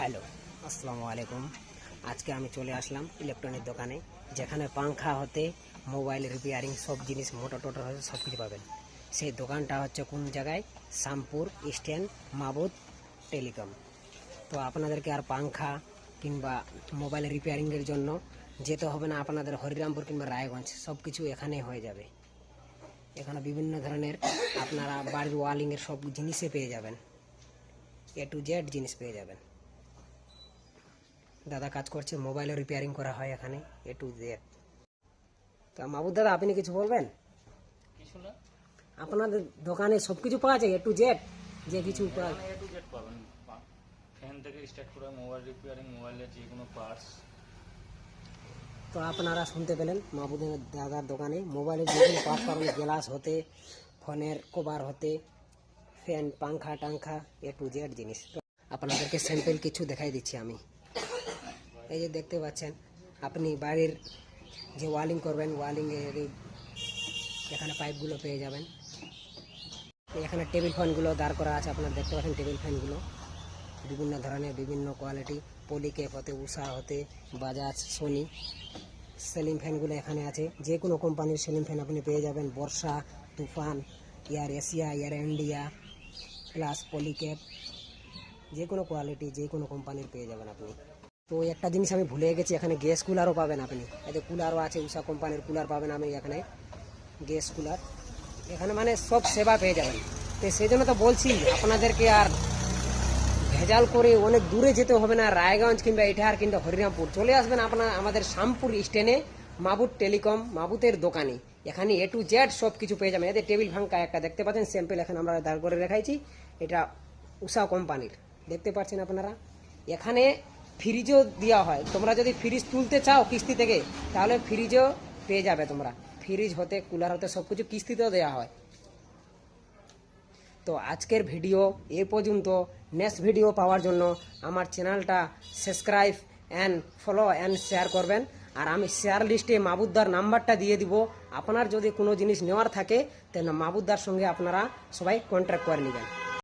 Hello, আসসালামু আলাইকুম। আজকে আমি চলে আসলাম ইলেকট্রনিক দোকানে, যেখানে পাংখা হতে মোবাইল রিপেয়ারিং সব জিনিস মোটর টোটর হতে সব কিছু পাবেন। সেই দোকানটা হচ্ছে কোন জায়গায়? শ্যামপুর স্ট্যান্ড, মাবুদ টেলিকম। তো আপনাদেরকে আর পাংখা কিংবা মোবাইল রিপেয়ারিংয়ের জন্য যেতে হবে না আপনাদের হরিরামপুর কিংবা রায়গঞ্জ, সব কিছু এখানেই হয়ে যাবে। এখানে বিভিন্ন ধরনের আপনারা বাড়ির ওয়ালিংয়ের সব জিনিসে পেয়ে যাবেন, এ টু জেড জিনিস পেয়ে যাবেন। দাদা কাজ করছে, মোবাইলও রিপেয়ারিং করা হয় এখানে, এ টু জেড। তা মাহবুব দাদা, আপনি কিছু বলবেন? কিছু না, আপনাদের দোকানে সব কিছু পাওয়া যায়, এ টু জেড যে কিছু এখানে এ টু জেড পাবেন। ফ্যান থেকে স্টার্ট করে মোবাইল রিপেয়ারিং, মোবাইলের যে কোনো পার্টস। তো আপনারা শুনতে পেলেন মাহবুবের দাদার দোকানে মোবাইলের যে কোনো পার্টস পাবেন, গ্লাস হতে ফোনের কভার হতে ফ্যান পাংখা টাংখা এ টু জেড জিনিস। তো আপনাদেরকে স্যাম্পল কিছু দেখাই দিচ্ছি আমি। এই যে দেখতে পাচ্ছেন, আপনি বাড়ির যে ওয়ালিং করবেন, ওয়ালিংয়ের এখানে পাইপগুলো পেয়ে যাবেন। এখানে টেবিল ফ্যানগুলো দাঁড় করা আছে, আপনারা দেখতে পাচ্ছেন টেবিল ফ্যানগুলো বিভিন্ন ধরনের, বিভিন্ন কোয়ালিটি, পলিক্যাপ হতে উষা হতে বাজাজ, সোনি। সিলিং ফ্যানগুলো এখানে আছে, যে কোনো কোম্পানির সিলিং ফ্যান আপনি পেয়ে যাবেন। বর্ষা, তুফান, Air Asia, Air India plus Polycab, যে কোনো কোয়ালিটি যে কোনো কোম্পানির পেয়ে যাবেন আপনি। তো একটা জিনিস আমি ভুলে গেছি, এখানে গ্যাস কুলারও পাবেন আপনি। এতে কুলারও আছে, উষা কোম্পানির কুলার পাবেন আপনি এখানে, গ্যাস কুলার এখানে, মানে সব সেবা পেয়ে যাবেন। তো সেই জন্য তো বলছি আপনাদেরকে আর ভেজাল করে অনেক দূরে যেতে হবে না, রায়গঞ্জ কিংবা ইটাহার কিংবা হরিরামপুর চলে আসবেন আপনার আমাদের শ্যামপুর স্ট্যান্ডে মাবুদ টেলিকম, মাবুতের দোকানে। এখানে এ টু জেড সব কিছু পেয়ে যাবেন। এতে টেবিল ফাঙ্কা একটা দেখতে পাচ্ছেন স্যাম্পল, এখানে আমরা দাঁড় করে রেখাইছি, এটা উষা কোম্পানির, দেখতে পাচ্ছেন আপনারা। এখানে ফ্রিজও দেওয়া হয়, তোমরা যদি ফ্রিজ তুলতে চাও কিস্তি থেকে তাহলে ফ্রিজও পেয়ে যাবে তোমরা। ফ্রিজ হতে কুলার হতে সব কিছু কিস্তিতেও দেওয়া হয়। তো আজকের ভিডিও এ পর্যন্ত। নেক্সট ভিডিও পাওয়ার জন্য আমার চ্যানেলটা subscribe and follow and share করবেন। আর আমি শেয়ার লিস্টে মাবুদ্দার নাম্বারটা দিয়ে দিব। আপনার যদি কোনো জিনিস নেওয়ার থাকে তাহলে মাবুদ্দার সঙ্গে আপনারা সবাই কন্ট্যাক্ট করে নেবেন।